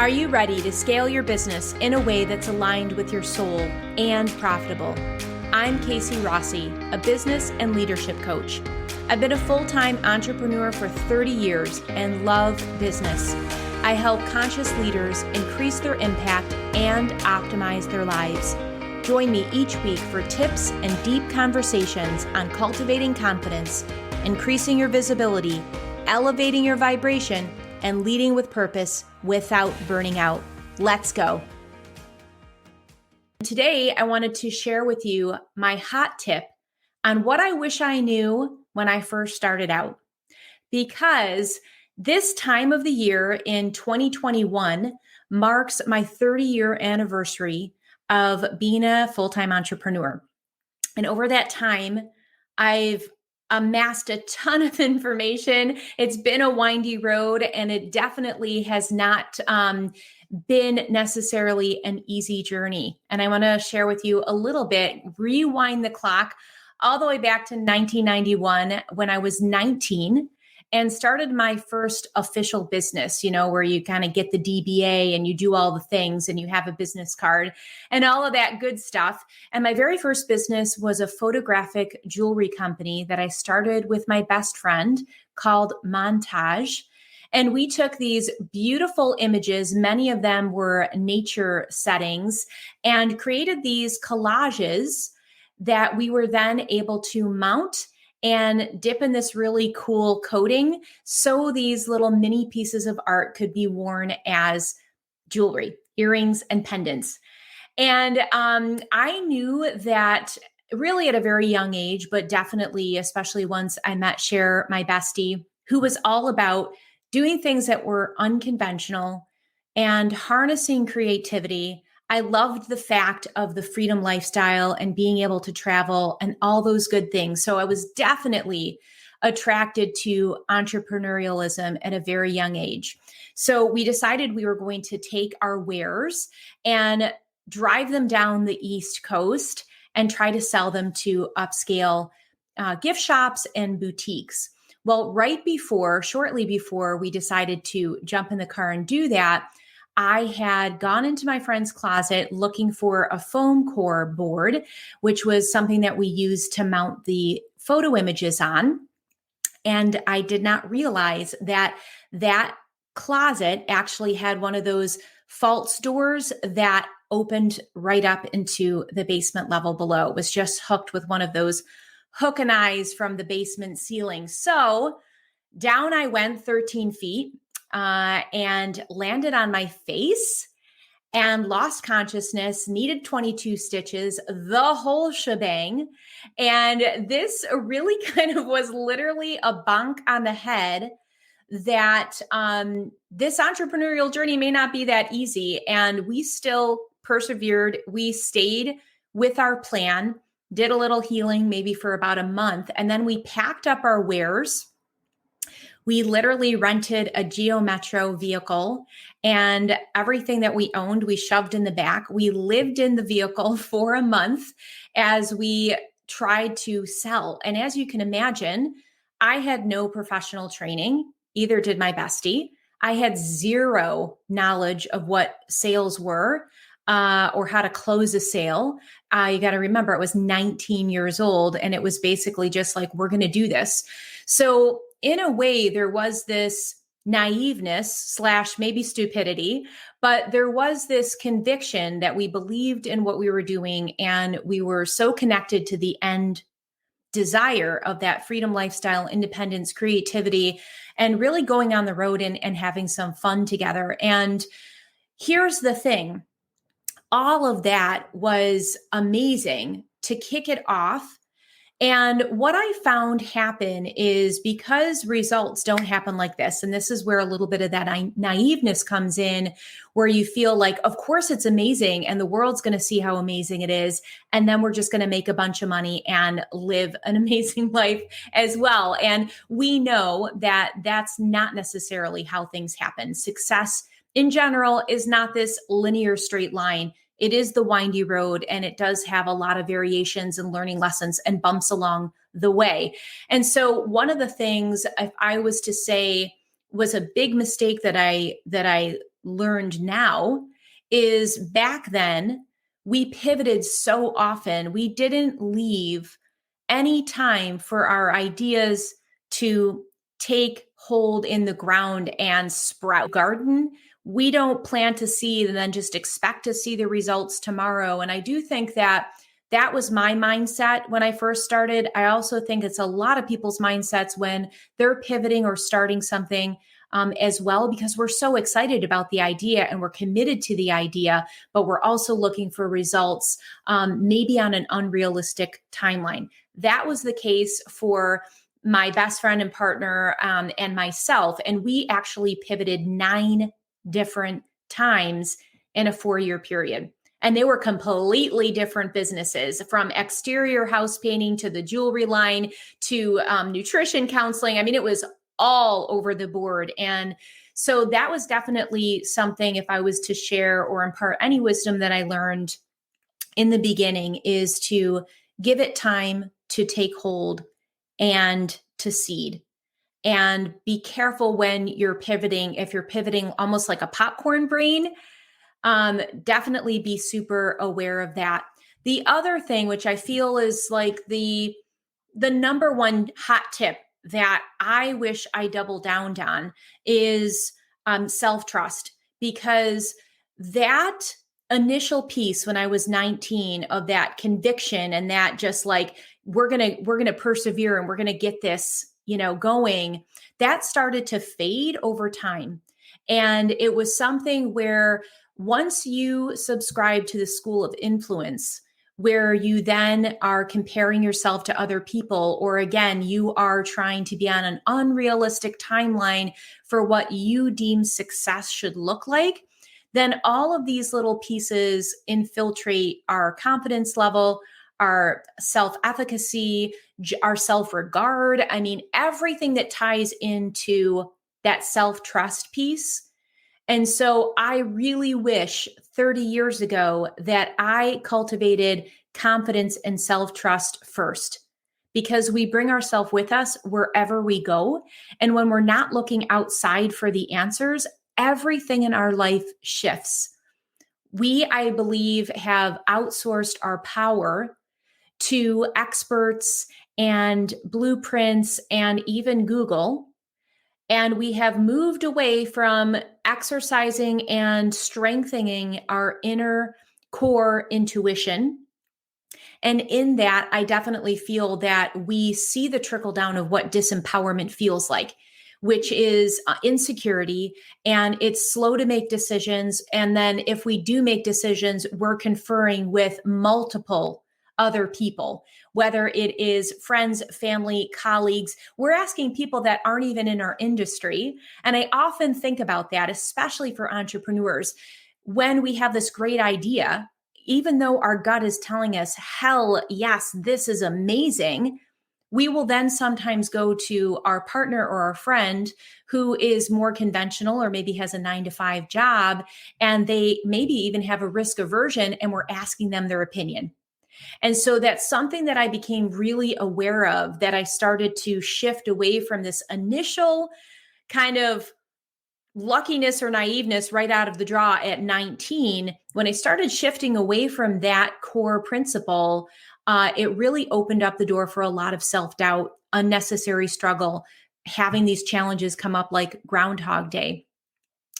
Are you ready to scale your business in a way that's aligned with your soul and profitable? I'm Casey Rossi, a business and leadership coach. I've been a full-time entrepreneur for 30 years and love business. I help conscious leaders increase their impact and optimize their lives. Join me each week for tips and deep conversations on cultivating confidence, increasing your visibility, elevating your vibration, and leading with purpose without burning out. Let's go. Today, I wanted to share with you my hot tip on what I wish I knew when I first started out. Because this time of the year in 2021 marks my 30-year anniversary of being a full-time entrepreneur. And over that time, I've amassed a ton of information. It's been a windy road, and it definitely has not been necessarily an easy journey. And I want to share with you a little bit, rewind the clock all the way back to 1991 when I was 19 and started my first official business, where you kind of get the DBA and you do all the things and you have a business card and all of that good stuff. And my very first business was a photographic jewelry company that I started with my best friend called Montage. And we took these beautiful images, many of them were nature settings, and created these collages that we were then able to mount and dip in this really cool coating so these little mini pieces of art could be worn as jewelry, earrings, and pendants. And I knew that really at a very young age, but definitely, especially once I met Cher, my bestie, who was all about doing things that were unconventional and harnessing creativity. I loved the fact of the freedom lifestyle and being able to travel and all those good things. So I was definitely attracted to entrepreneurialism at a very young age. So we decided we were going to take our wares and drive them down the East Coast and try to sell them to upscale gift shops and boutiques. Well, shortly before we decided to jump in the car and do that, I had gone into my friend's closet looking for a foam core board, which was something that we used to mount the photo images on. And I did not realize that that closet actually had one of those false doors that opened right up into the basement level below. It was just hooked with one of those hook and eyes from the basement ceiling. So down I went 13 feet. And landed on my face and lost consciousness, needed 22 stitches, the whole shebang. And this really kind of was literally a bonk on the head that this entrepreneurial journey may not be that easy. And we still persevered. We stayed with our plan, did a little healing maybe for about a month, and then we packed up our wares. We literally rented a Geo Metro vehicle, and everything that we owned, we shoved in the back. We lived in the vehicle for a month as we tried to sell. And as you can imagine, I had no professional training, either did my bestie. I had zero knowledge of what sales were or how to close a sale. You got to remember, I was 19 years old, and it was basically just like, we're going to do this. So in a way, there was this naiveness / maybe stupidity, but there was this conviction that we believed in what we were doing, and we were so connected to the end desire of that freedom lifestyle, independence, creativity, and really going on the road and having some fun together. And here's the thing. All of that was amazing to kick it off. And what I found happen is, because results don't happen like this, and this is where a little bit of that naiveness comes in, where you feel like, of course it's amazing and the world's going to see how amazing it is. And then we're just going to make a bunch of money and live an amazing life as well. And we know that that's not necessarily how things happen. Success in general is not this linear straight line. It is the windy road, and it does have a lot of variations and learning lessons and bumps along the way. And so one of the things, if I was to say, was a big mistake that I learned now is back then we pivoted so often. We didn't leave any time for our ideas to take hold in the ground and sprout. Garden, we don't plant a seed and then just expect to see the results tomorrow. And I do think that that was my mindset when I first started. I also think it's a lot of people's mindsets when they're pivoting or starting something as well, because we're so excited about the idea and we're committed to the idea, but we're also looking for results, maybe on an unrealistic timeline. That was the case for my best friend and partner and myself. And we actually pivoted 9 different times in a 4-year period. And they were completely different businesses, from exterior house painting to the jewelry line to nutrition counseling. I mean, it was all over the board. And so that was definitely something, if I was to share or impart any wisdom that I learned in the beginning, is to give it time to take hold and to seed. And be careful when you're pivoting. If you're pivoting almost like a popcorn brain, definitely be super aware of that. The other thing, which I feel is like the number one hot tip that I wish I doubled down on, is self-trust, because that initial piece when I was 19 of that conviction and that just like, we're going to persevere and we're going to get this, going, that started to fade over time. And it was something where once you subscribe to the school of influence, where you then are comparing yourself to other people, or again, you are trying to be on an unrealistic timeline for what you deem success should look like, then all of these little pieces infiltrate our confidence level, our self-efficacy, our self-regard. I mean, everything that ties into that self-trust piece. And so I really wish 30 years ago that I cultivated confidence and self-trust first, because we bring ourselves with us wherever we go. And when we're not looking outside for the answers, everything in our life shifts. We, I believe, have outsourced our power to experts and blueprints and even Google. And we have moved away from exercising and strengthening our inner core intuition. And in that, I definitely feel that we see the trickle down of what disempowerment feels like, which is insecurity, and it's slow to make decisions. And then if we do make decisions, we're conferring with multiple other people, whether it is friends, family, colleagues. We're asking people that aren't even in our industry. And I often think about that, especially for entrepreneurs, when we have this great idea, even though our gut is telling us, hell yes, this is amazing, we will then sometimes go to our partner or our friend who is more conventional, or maybe has a 9-to-5 job, and they maybe even have a risk aversion, and we're asking them their opinion. And so that's something that I became really aware of, that I started to shift away from this initial kind of luckiness or naiveness right out of the draw at 19. When I started shifting away from that core principle, it really opened up the door for a lot of self-doubt, unnecessary struggle, having these challenges come up like Groundhog Day.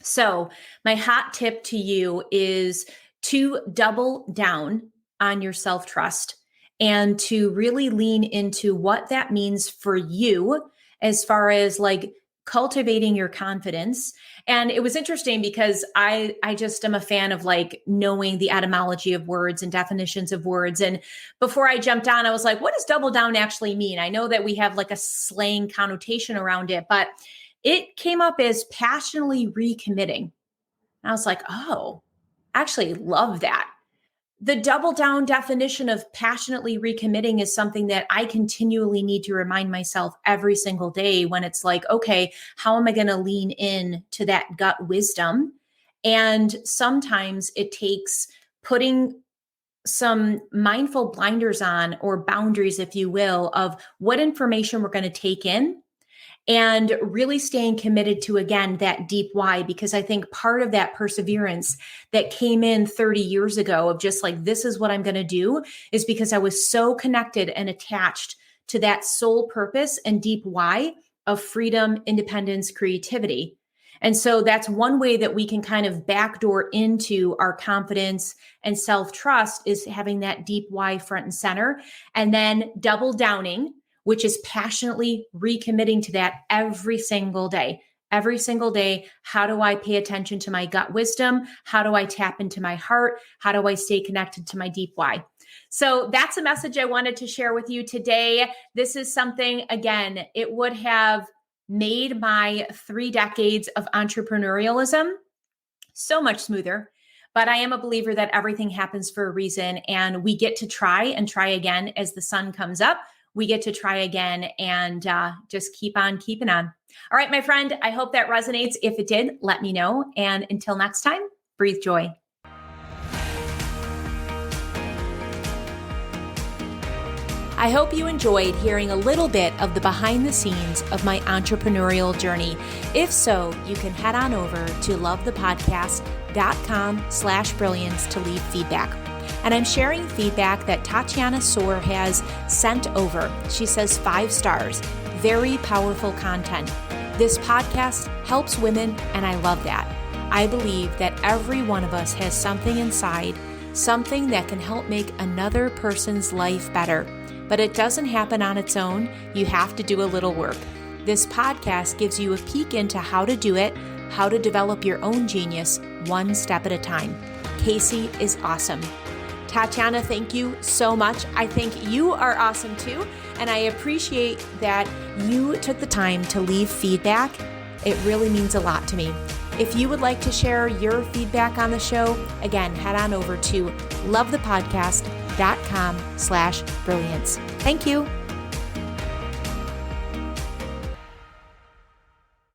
So my hot tip to you is to double down on your self-trust and to really lean into what that means for you as far as like cultivating your confidence. And it was interesting because I just am a fan of like knowing the etymology of words and definitions of words. And before I jumped on, I was like, what does double down actually mean? I know that we have like a slang connotation around it, but it came up as passionately recommitting. And I was like, oh, I actually love that. The double down definition of passionately recommitting is something that I continually need to remind myself every single day, when it's like, okay, how am I going to lean in to that gut wisdom? And sometimes it takes putting some mindful blinders on, or boundaries, if you will, of what information we're going to take in, and really staying committed to, again, that deep why, because I think part of that perseverance that came in 30 years ago of just like, this is what I'm going to do, is because I was so connected and attached to that sole purpose and deep why of freedom, independence, creativity. And so that's one way that we can kind of backdoor into our confidence and self-trust, is having that deep why front and center, and then double downing, which is passionately recommitting to that every single day. Every single day, how do I pay attention to my gut wisdom? How do I tap into my heart? How do I stay connected to my deep why? So that's a message I wanted to share with you today. This is something, again, it would have made my 3 decades of entrepreneurialism so much smoother. But I am a believer that everything happens for a reason, and we get to try and try again as the sun comes up. We get to try again and just keep on keeping on. All right, my friend, I hope that resonates. If it did, let me know. And until next time, breathe joy. I hope you enjoyed hearing a little bit of the behind the scenes of my entrepreneurial journey. If so, you can head on over to lovethepodcast.com/brilliance to leave feedback. And I'm sharing feedback that Tatiana Soar has sent over. She says 5 stars, very powerful content. This podcast helps women, and I love that. I believe that every one of us has something inside, something that can help make another person's life better. But it doesn't happen on its own. You have to do a little work. This podcast gives you a peek into how to do it, how to develop your own genius one step at a time. Casey is awesome. Tatiana, thank you so much. I think you are awesome too. And I appreciate that you took the time to leave feedback. It really means a lot to me. If you would like to share your feedback on the show, again, head on over to lovethepodcast.com/brilliance. Thank you.